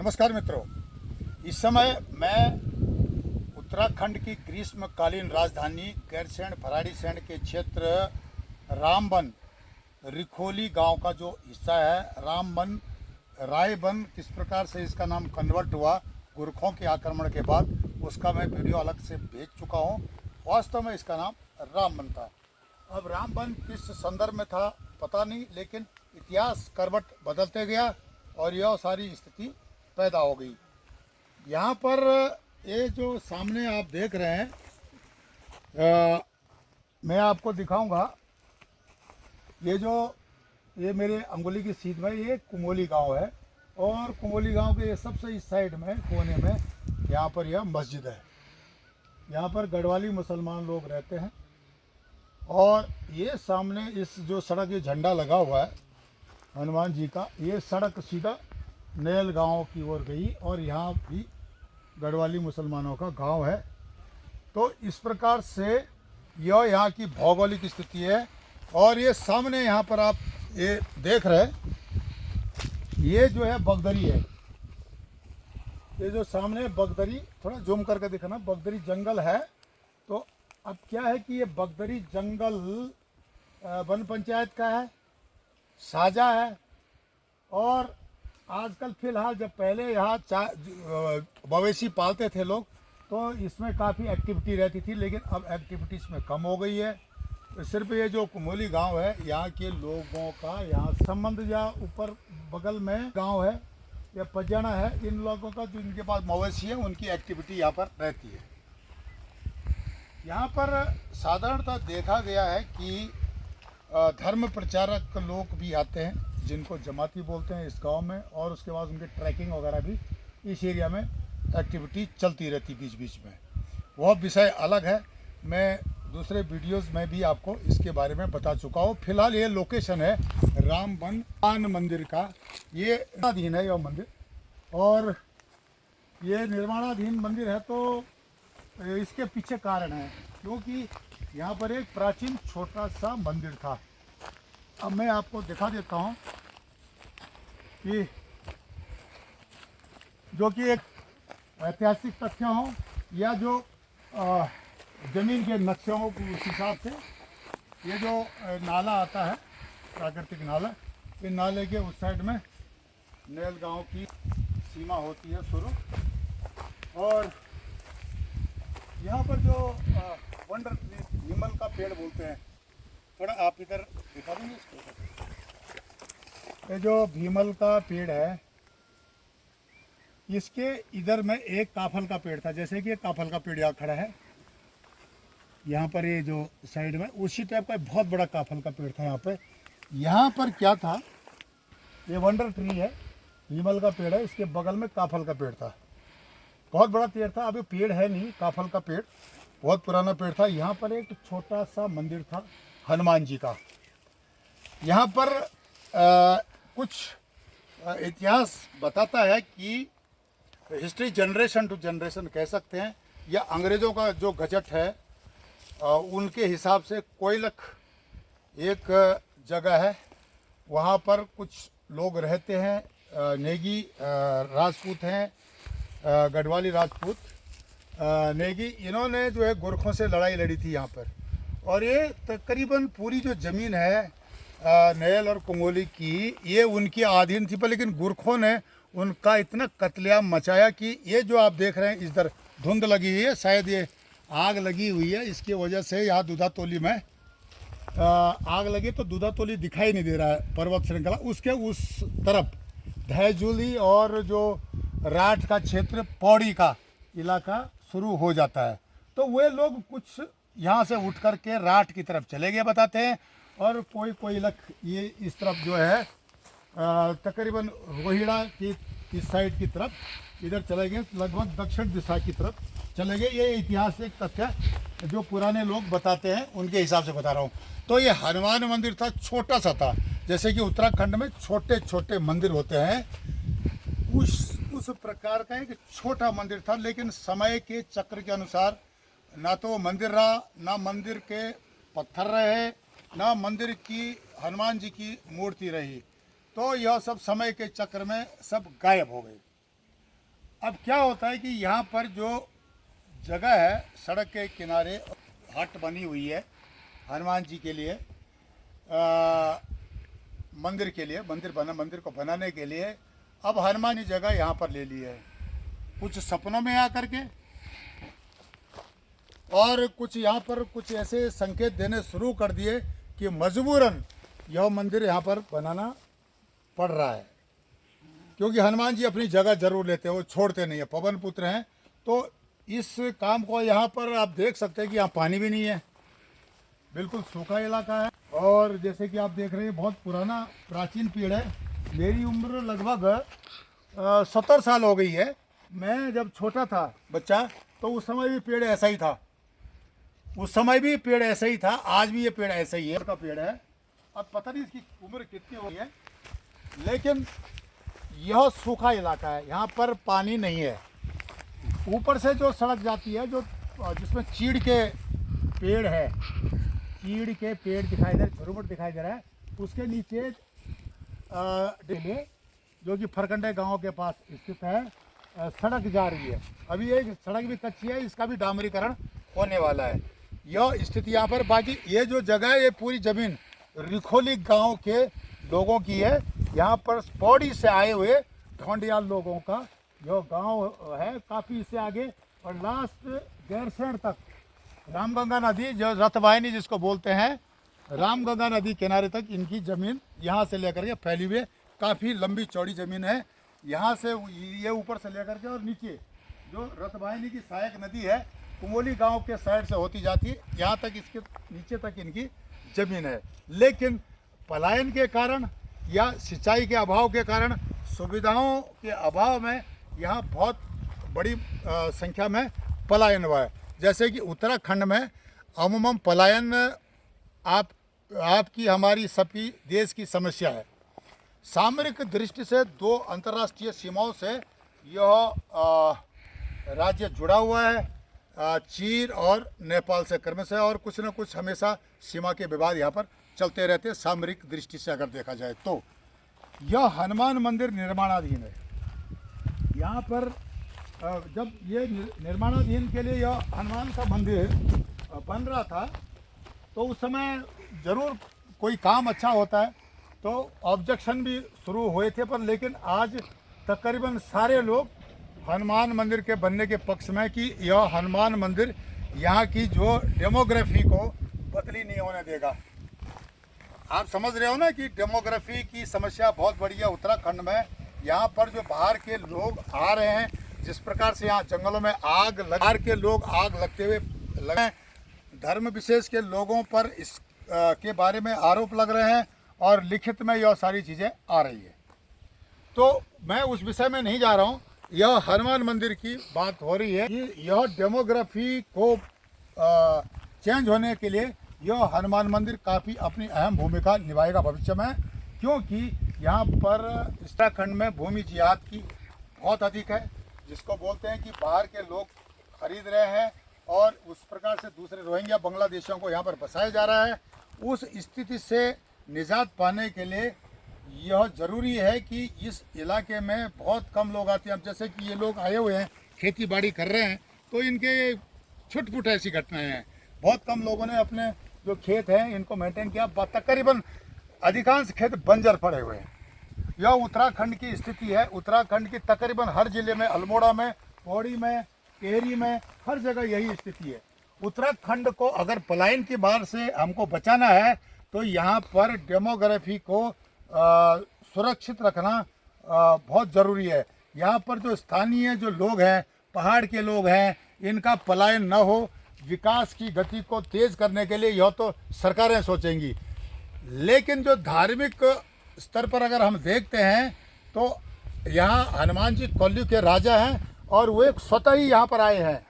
नमस्कार मित्रों, इस समय मैं उत्तराखंड की ग्रीष्मकालीन राजधानी गैरसैंण भराड़ीसैंण के क्षेत्र रामबन रिखोली गांव का जो हिस्सा है रामबन रायबन, किस प्रकार से इसका नाम कन्वर्ट हुआ गुरखों के आक्रमण के बाद, उसका मैं वीडियो अलग से भेज चुका हूं। वास्तव में इसका नाम रामबन था। अब रामबन किस संदर्भ में था पता नहीं, लेकिन इतिहास करवट बदलते गया और यह सारी स्थिति पैदा हो गई। यहाँ पर ये जो सामने आप देख रहे हैं, मैं आपको दिखाऊंगा। ये मेरे अंगुली की सीध में ये कुमोली गांव है, और कुमोली गांव के ये सबसे इस साइड में कोने में यहाँ पर यह मस्जिद है। यहाँ पर गढ़वाली मुसलमान लोग रहते हैं। और ये सामने इस जो सड़क, ये झंडा लगा हुआ है हनुमान जी का, ये सड़क सीधा नेल गांव की ओर गई और यहाँ भी गढ़वाली मुसलमानों का गांव है। तो इस प्रकार से यह यहाँ की भौगोलिक स्थिति है। और ये सामने यहाँ पर आप ये देख रहे हैं, ये जो है बगदरी है। ये जो सामने बगदरी, थोड़ा जूम करके दिखाना, बगदरी जंगल है। तो अब क्या है कि ये बगदरी जंगल वन पंचायत का है, साझा है। और आजकल फिलहाल, जब पहले यहाँ मवेशी पालते थे लोग तो इसमें काफ़ी एक्टिविटी रहती थी, लेकिन अब एक्टिविटी इसमें कम हो गई है। तो सिर्फ ये जो कुमोली गांव है, यहाँ के लोगों का यहाँ संबंध, या ऊपर बगल में गांव है या पजाना है, इन लोगों का जो इनके पास मवेशी है उनकी एक्टिविटी यहाँ पर रहती है। यहाँ पर साधारणतः देखा गया है कि धर्म प्रचारक लोग भी आते हैं, जिनको जमाती बोलते हैं इस गांव में, और उसके बाद उनके ट्रैकिंग वगैरह भी इस एरिया में एक्टिविटी चलती रहती बीच बीच में। वह विषय अलग है, मैं दूसरे वीडियोस में भी आपको इसके बारे में बता चुका हूँ। फिलहाल ये लोकेशन है रामबन मंदिर का, ये निर्माणाधीन है यह मंदिर, और ये निर्माणाधीन मंदिर है। तो इसके पीछे कारण है, क्योंकि यहाँ पर एक प्राचीन छोटा सा मंदिर था। अब मैं आपको दिखा देता हूँ कि जो कि एक ऐतिहासिक तथ्य हो, या जो ज़मीन के नक्शे हो, उस हिसाब से ये जो नाला आता है, प्राकृतिक नाला, इस नाले के उस साइड में नेल गांव की सीमा होती है शुरू। और यहाँ पर जो वंडर ट्री, नीमल का पेड़ बोलते हैं, थोड़ा आप इधर दिखा देंगे इसको। ये जो भीमल का पेड़ है, इसके इधर में एक काफल का पेड़ था, जैसे कि काफल का पेड़ यहाँ खड़ा है, यहाँ पर ये जो साइड में उसी टाइप का बहुत बड़ा काफल का पेड़ था यहाँ पे। यहाँ पर क्या था, ये वंडर ट्री है, भीमल का पेड़ है, इसके बगल में काफल का पेड़ था, बहुत बड़ा पेड़ था। अभी पेड़ है नहीं, काफल का पेड़ बहुत पुराना पेड़ था। यहाँ पर एक छोटा सा मंदिर था हनुमान जी का। यहाँ पर कुछ इतिहास बताता है कि हिस्ट्री जनरेशन टू जनरेशन कह सकते हैं, या अंग्रेज़ों का जो गजट है उनके हिसाब से कोयलख एक जगह है, वहाँ पर कुछ लोग रहते हैं, नेगी राजपूत हैं, गढ़वाली राजपूत नेगी। इन्होंने जो है गोरखों से लड़ाई लड़ी थी यहाँ पर। और ये तकरीबन पूरी जो ज़मीन है नेल और कुमोली की, ये उनकी अधीन थी पर, लेकिन गोरखों ने उनका इतना कत्लेआम मचाया कि ये जो आप देख रहे हैं, इधर धुंध लगी हुई है, शायद ये आग लगी हुई है, इसकी वजह से यहाँ दूधातोली में आग लगी, तो दूधातोली दिखाई नहीं दे रहा है पर्वत श्रृंखला। उसके उस तरफ धैजुली और जो राठ का क्षेत्र, पौड़ी का इलाका शुरू हो जाता है। तो वे लोग कुछ यहाँ से उठ कर के राठ की तरफ चले गए बताते हैं, और कोई कोयलख ये इस तरफ जो है तकरीबन रोहिड़ा की इस साइड की तरफ इधर चले गए, लगभग दक्षिण दिशा की तरफ चले गए। ये ऐतिहासिक तथ्य जो पुराने लोग बताते हैं उनके हिसाब से बता रहा हूँ। तो ये हनुमान मंदिर था, छोटा सा था, जैसे कि उत्तराखंड में छोटे छोटे मंदिर होते हैं, उस प्रकार का एक छोटा मंदिर था। लेकिन समय के चक्र के अनुसार ना तो मंदिर रहा, ना मंदिर के पत्थर रहे, ना मंदिर की हनुमान जी की मूर्ति रही। तो यह सब समय के चक्र में सब गायब हो गए। अब क्या होता है कि यहाँ पर जो जगह है सड़क के किनारे हट बनी हुई है हनुमान जी के लिए, मंदिर के लिए, मंदिर को बनाने के लिए अब हनुमान जी जगह यहाँ पर ले ली है। कुछ सपनों में आकर के और कुछ यहाँ पर कुछ ऐसे संकेत देने शुरू कर दिए कि मजबूरन यह मंदिर यहाँ पर बनाना पड़ रहा है, क्योंकि हनुमान जी अपनी जगह जरूर लेते हैं, वो छोड़ते नहीं है, पवन पुत्र हैं। तो इस काम को यहाँ पर आप देख सकते हैं कि यहाँ पानी भी नहीं है, बिल्कुल सूखा इलाका है। और जैसे कि आप देख रहे हैं बहुत पुराना प्राचीन पेड़ है। मेरी उम्र लगभग 70 साल हो गई है। मैं जब छोटा था बच्चा तो उस समय भी पेड़ ऐसा ही था, उस समय भी पेड़ ऐसा ही था, आज भी ये पेड़ ऐसा ही है का पेड़ है। अब पता नहीं इसकी उम्र कितनी हो गई है, लेकिन यह सूखा इलाका है, यहाँ पर पानी नहीं है। ऊपर से जो सड़क जाती है जो जिसमें चीड़ के पेड़ है, चीड़ के पेड़ दिखाई दे रहे, झुरमुट दिखाई दे रहा है, उसके नीचे जो कि फरकंडे गांव के पास स्थित है, सड़क जा रही है। अभी ये सड़क भी कच्ची है, इसका भी डामरीकरण होने वाला है। यह स्थिति यहाँ पर। बाकी ये जो जगह है ये पूरी जमीन रिखोली गांव के लोगों की है। यहाँ पर पौड़ी से आए हुए ढोंडियाल लोगों का जो गांव है, काफ़ी इससे आगे और लास्ट गैरसैंण तक रामगंगा नदी जो रतवाहिनी जिसको बोलते हैं, रामगंगा नदी किनारे तक इनकी ज़मीन यहाँ से लेकर के फैली हुई है। काफ़ी लंबी चौड़ी ज़मीन है। यहाँ से ये ऊपर से लेकर के और नीचे जो रतवाहिनी की सहायक नदी है कुमोली गांव के साइड से होती जाती है, यहाँ तक इसके नीचे तक इनकी ज़मीन है। लेकिन पलायन के कारण या सिंचाई के अभाव के कारण, सुविधाओं के अभाव में यहाँ बहुत बड़ी संख्या में पलायन हुआ है। जैसे कि उत्तराखंड में अमूमन पलायन आपकी हमारी सबकी देश की समस्या है। सामरिक दृष्टि से दो अंतर्राष्ट्रीय सीमाओं से यह राज्य जुड़ा हुआ है, चीन और नेपाल से क्रमशः, और कुछ न कुछ हमेशा सीमा के विवाद यहाँ पर चलते रहते हैं। सामरिक दृष्टि से अगर देखा जाए तो यह हनुमान मंदिर निर्माणाधीन है। यहाँ पर जब ये निर्माणाधीन के लिए यह हनुमान का मंदिर बन रहा था तो उस समय ज़रूर कोई काम अच्छा होता है तो ऑब्जेक्शन भी शुरू हुए थे, पर लेकिन आज तकरीबन सारे लोग हनुमान मंदिर के बनने के पक्ष में कि यह हनुमान मंदिर यहाँ की जो डेमोग्राफी को बदली नहीं होने देगा। आप समझ रहे हो ना कि डेमोग्राफी की समस्या बहुत बड़ी है उत्तराखंड में। यहाँ पर जो बाहर के लोग आ रहे हैं, जिस प्रकार से यहाँ जंगलों में बाहर के लोग आग लगते हुए लगे, धर्म विशेष के लोगों पर इस के बारे में आरोप लग रहे हैं और लिखित में यह सारी चीज़ें आ रही है। तो मैं उस विषय में नहीं जा रहा हूँ, यह हनुमान मंदिर की बात हो रही है कि यह डेमोग्राफी को चेंज होने के लिए यह हनुमान मंदिर काफ़ी अपनी अहम भूमिका निभाएगा भविष्य में, क्योंकि यहाँ पर उत्तराखंड में भूमि जिहाद की बहुत अधिक है, जिसको बोलते हैं कि बाहर के लोग खरीद रहे हैं और उस प्रकार से दूसरे रोहिंग्या बांग्लादेशियों को यहाँ पर बसाया जा रहा है। उस स्थिति से निजात पाने के लिए यह ज़रूरी है कि इस इलाके में बहुत कम लोग आते हैं। अब जैसे कि ये लोग आए हुए हैं, खेती बाड़ी कर रहे हैं, तो इनके छुटपुट ऐसी घटनाएं हैं। बहुत कम लोगों ने अपने जो खेत हैं इनको मेंटेन किया, तकरीबन अधिकांश खेत बंजर पड़े हुए हैं। यह उत्तराखंड की स्थिति है। उत्तराखंड की तकरीबन हर जिले में, अल्मोड़ा में, पौड़ी में, टिहरी में, हर जगह यही स्थिति है। उत्तराखंड को अगर पलायन की मार से हमको बचाना है तो यहाँ पर डेमोग्राफी को सुरक्षित रखना बहुत ज़रूरी है। यहाँ पर जो स्थानीय जो लोग हैं, पहाड़ के लोग हैं, इनका पलायन न हो। विकास की गति को तेज़ करने के लिए यह तो सरकारें सोचेंगी, लेकिन जो धार्मिक स्तर पर अगर हम देखते हैं तो यहाँ हनुमान जी कौल्यू के राजा हैं और वो एक स्वतः ही यहाँ पर आए हैं।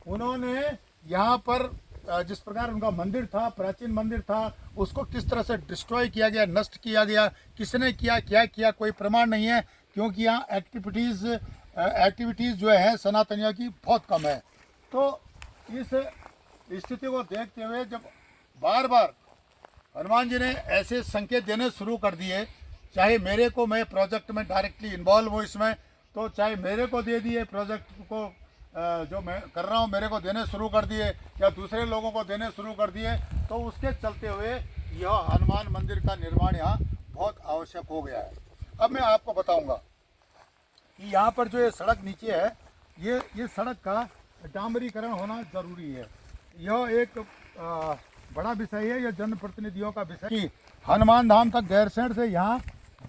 उन्होंने यहाँ पर जिस प्रकार उनका मंदिर था, प्राचीन मंदिर था, उसको किस तरह से डिस्ट्रॉय किया गया, नष्ट किया गया, किसने किया, क्या किया, कोई प्रमाण नहीं है, क्योंकि यहाँ एक्टिविटीज़ जो है सनातनियों की बहुत कम है। तो इस स्थिति को देखते हुए जब बार बार हनुमान जी ने ऐसे संकेत देने शुरू कर दिए, चाहे मेरे को, मैं प्रोजेक्ट में डायरेक्टली इन्वॉल्व हूँ इसमें, तो चाहे मेरे को दे दिए प्रोजेक्ट को, जो मैं कर रहा हूँ मेरे को देने शुरू कर दिए या दूसरे लोगों को देने शुरू कर दिए, तो उसके चलते हुए यह हनुमान मंदिर का निर्माण यहाँ बहुत आवश्यक हो गया है। अब मैं आपको बताऊंगा कि यहाँ पर जो ये सड़क नीचे है, ये सड़क का डामरीकरण होना जरूरी है। यह एक बड़ा विषय है, यह जनप्रतिनिधियों का विषय कि हनुमान धाम तक गैरसैंण से यहाँ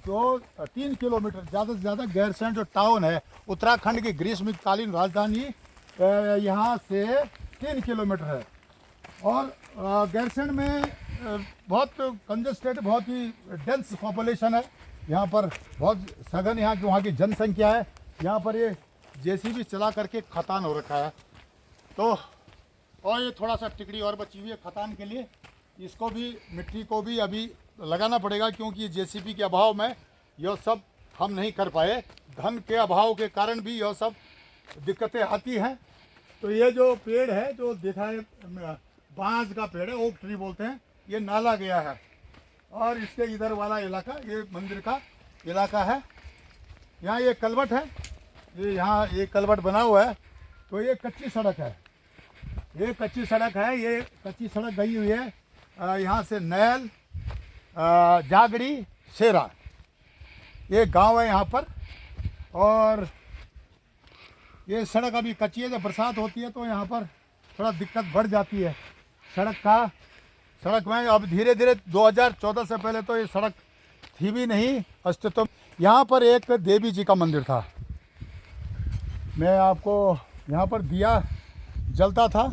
जो 3 किलोमीटर ज़्यादा से ज़्यादा गैरसैंण जो टाउन है, उत्तराखंड की ग्रीष्मकालीन राजधानी, यहाँ से 3 किलोमीटर है। और गैरसैंण में बहुत कंजस्टेड, बहुत ही डेंस पॉपुलेशन है। यहाँ पर बहुत सघन यहाँ की वहाँ की जनसंख्या है। यहाँ पर ये जेसीबी चला करके खतान हो रखा है। तो और ये थोड़ा सा टिकड़ी और बची हुई है खतान के लिए, इसको भी, मिट्टी को भी अभी लगाना पड़ेगा, क्योंकि जेसीबी के अभाव में यह सब हम नहीं कर पाए। धन के अभाव के कारण भी यह सब दिक्कतें आती हैं। तो ये जो पेड़ है जो देखा है, बांस का पेड़ है, ओक ट्री बोलते हैं, ये नाला गया है। और इसके इधर वाला इलाका ये मंदिर का इलाका है। यहाँ ये कलवट है, ये यहाँ ये कलवट बना हुआ है। तो ये कच्ची सड़क है, ये कच्ची सड़क है। ये कच्ची सड़क गई हुई है यहाँ से नैल, जागड़ी, शेरा, ये गांव है यहाँ पर। और ये सड़क अभी कच्ची है, जब बरसात होती है तो यहाँ पर थोड़ा दिक्कत बढ़ जाती है सड़क में। अब धीरे धीरे 2014 से पहले तो ये सड़क थी भी नहीं अस्तित्व। यहाँ पर एक देवी जी का मंदिर था। मैं आपको, यहाँ पर दिया जलता था,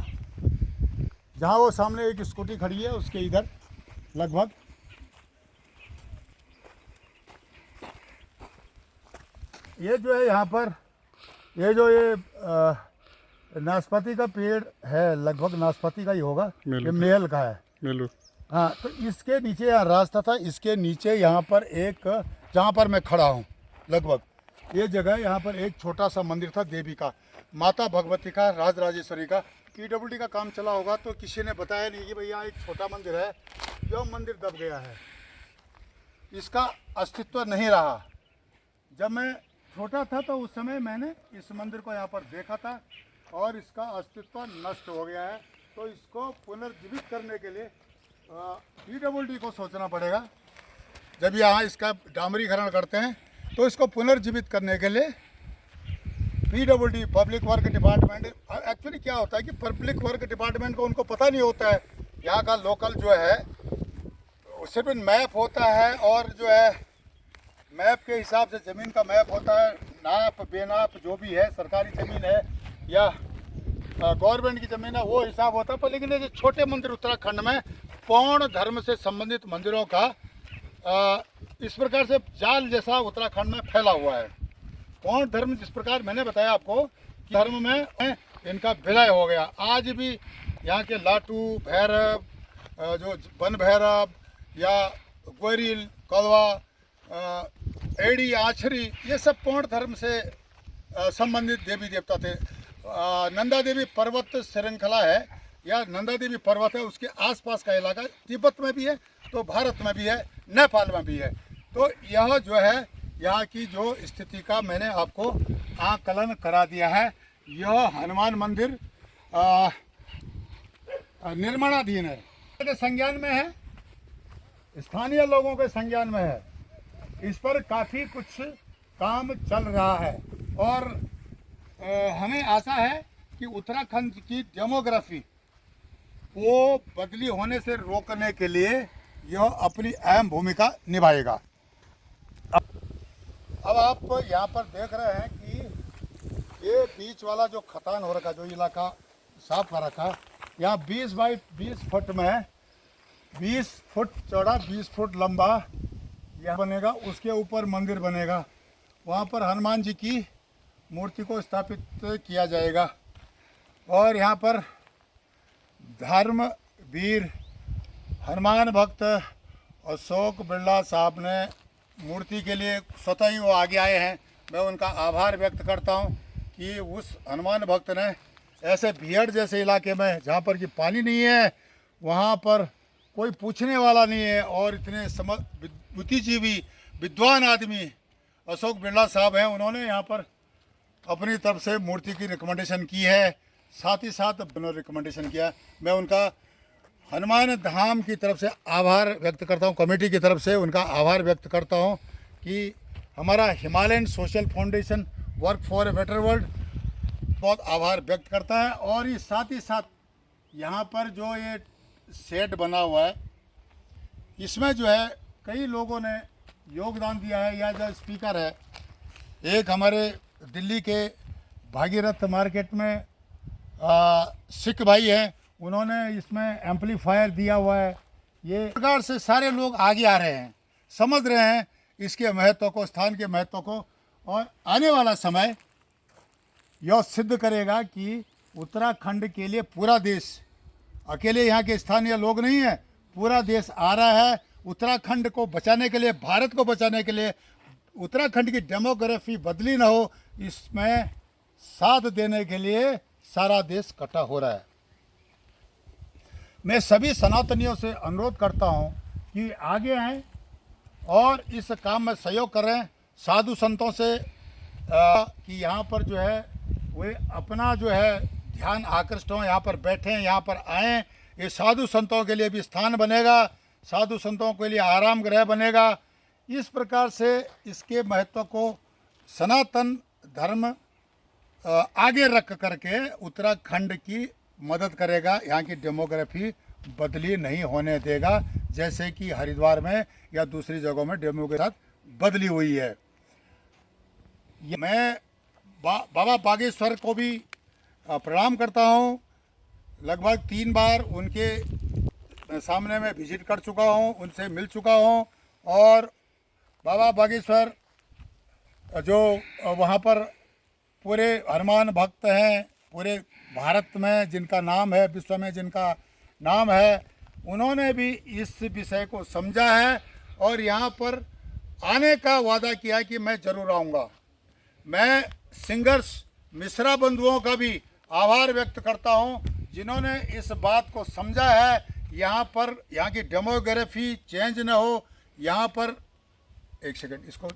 जहाँ वो सामने एक स्कूटी खड़ी है उसके इधर लगभग। ये जो है यहाँ पर, ये जो ये नाशपाती का पेड़ है, लगभग नाशपाती का ही होगा, ये मेल का है। हाँ, तो इसके नीचे यहाँ रास्ता था, इसके नीचे यहाँ पर एक, जहाँ पर मैं खड़ा हूँ लगभग ये जगह, यहाँ पर एक छोटा सा मंदिर था देवी का, माता भगवती का, राजराजेश्वरी का। पीडब्ल्यूडी का काम चला होगा तो किसी ने बताया नहीं कि भैया एक छोटा मंदिर है, जो मंदिर दब गया है, इसका अस्तित्व नहीं रहा। जब मैं छोटा था तो उस समय मैंने इस मंदिर को यहाँ पर देखा था और इसका अस्तित्व नष्ट हो गया है। तो इसको पुनर्जीवित करने के लिए पीडब्ल्यूडी को सोचना पड़ेगा। जब यहाँ इसका डामरीकरण करते हैं तो इसको पुनर्जीवित करने के लिए PWD, public work department, actually क्या होता है कि पब्लिक वर्क डिपार्टमेंट को उनको पता नहीं होता है यहाँ का लोकल जो है, सिर्फ मैप होता है और जो है मैप के हिसाब से ज़मीन का मैप होता है, नाप बेनाप जो भी है, सरकारी ज़मीन है या गवर्नमेंट की ज़मीन है, वो हिसाब होता है। पर लेकिन ये जो छोटे मंदिर उत्तराखंड में पौण धर्म से संबंधित मंदिरों का इस प्रकार से जाल जैसा उत्तराखंड में फैला हुआ है। पौण धर्म जिस प्रकार मैंने बताया आपको कि धर्म में इनका विलय हो गया। आज भी यहाँ के लाटू, भैरव, जो वन भैरव या गोरिल, कलवा, एड़ी, आछरी, ये सब पौण धर्म से संबंधित देवी देवता थे। नंदा देवी पर्वत श्रृंखला है या नंदा देवी पर्वत है, उसके आसपास का इलाका तिब्बत में भी है, तो भारत में भी है, नेपाल में भी है। तो यह जो है यहाँ की जो स्थिति का मैंने आपको आकलन करा दिया है। यह हनुमान मंदिर निर्माणाधीन है, के संज्ञान में है, स्थानीय लोगों के संज्ञान में है। इस पर काफ़ी कुछ काम चल रहा है और हमें आशा है कि उत्तराखंड की डेमोग्राफी को बदली होने से रोकने के लिए यह अपनी अहम भूमिका निभाएगा। अब आप यहाँ पर देख रहे हैं कि ये बीच वाला जो खतान हो रखा, जो इलाका साफ कर रखा, यहाँ 20 बाई 20 फुट में 20 फुट चौड़ा, 20 फुट लंबा यह बनेगा। उसके वीर मंदिर बनेगा, वहाँ पर हनुमान जी की मूर्ति को स्थापित किया जाएगा। और यहाँ पर धर्मवीर हनुमान भक्त अशोक बिरला साहब ने मूर्ति के लिए स्वतः ही वो आगे आए हैं। मैं उनका आभार व्यक्त करता हूँ कि उस हनुमान भक्त ने ऐसे भीड़ जैसे इलाके में, जहाँ पर कि पानी नहीं है, वहाँ पर कोई पूछने वाला नहीं है, और इतने बुद्धिजीवी विद्वान आदमी अशोक बिरला साहब हैं, उन्होंने यहाँ पर अपनी तरफ से मूर्ति की रिकमेंडेशन की है, साथ ही साथ रिकमेंडेशन किया। मैं उनका हनुमान धाम की तरफ से आभार व्यक्त करता हूं, कमेटी की तरफ से उनका आभार व्यक्त करता हूं कि हमारा Himalayan social foundation work for a better world बहुत आभार व्यक्त करता है। और ये साथ ही साथ यहाँ पर जो ये शेड बना हुआ है, इसमें जो है कई लोगों ने योगदान दिया है। यह जो स्पीकर है, एक हमारे दिल्ली के भागीरथ मार्केट में सिख भाई हैं, उन्होंने इसमें एम्पलीफायर दिया हुआ है। ये प्रकार से सारे लोग आगे आ रहे हैं, समझ रहे हैं इसके महत्व को, स्थान के महत्व को। और आने वाला समय यह सिद्ध करेगा कि उत्तराखंड के लिए पूरा देश, अकेले यहाँ के स्थानीय लोग नहीं है, पूरा देश आ रहा है उत्तराखंड को बचाने के लिए, भारत को बचाने के लिए। उत्तराखंड की डेमोग्राफी बदली ना हो, इसमें साथ देने के लिए सारा देश इकट्ठा हो रहा है। मैं सभी सनातनियों से अनुरोध करता हूं कि आगे आएं और इस काम में सहयोग करें। साधु संतों से कि यहाँ पर जो है वे अपना जो है ध्यान आकृष्ट हों, यहाँ पर बैठें, यहाँ पर आएँ। ये साधु संतों के लिए भी स्थान बनेगा, साधु संतों के लिए आराम गृह बनेगा। इस प्रकार से इसके महत्व को सनातन धर्म आगे रख करके उत्तराखंड की मदद करेगा, यहाँ की डेमोग्राफी बदली नहीं होने देगा, जैसे कि हरिद्वार में या दूसरी जगहों में डेमोग्राफी बदली हुई है। मैं बाबा बागेश्वर को भी प्रणाम करता हूँ। लगभग 3 बार उनके सामने में विजिट कर चुका हूँ, उनसे मिल चुका हूँ। और बाबा बागेश्वर जो वहाँ पर पूरे हनुमान भक्त हैं, पूरे भारत में जिनका नाम है, विश्व में जिनका नाम है, उन्होंने भी इस विषय को समझा है और यहाँ पर आने का वादा किया है कि मैं ज़रूर आऊँगा। मैं सिंगर्स मिश्रा बंधुओं का भी आभार व्यक्त करता हूँ, जिन्होंने इस बात को समझा है यहाँ पर, यहाँ की डेमोग्राफी चेंज न हो। यहाँ पर एक सेकंड इसको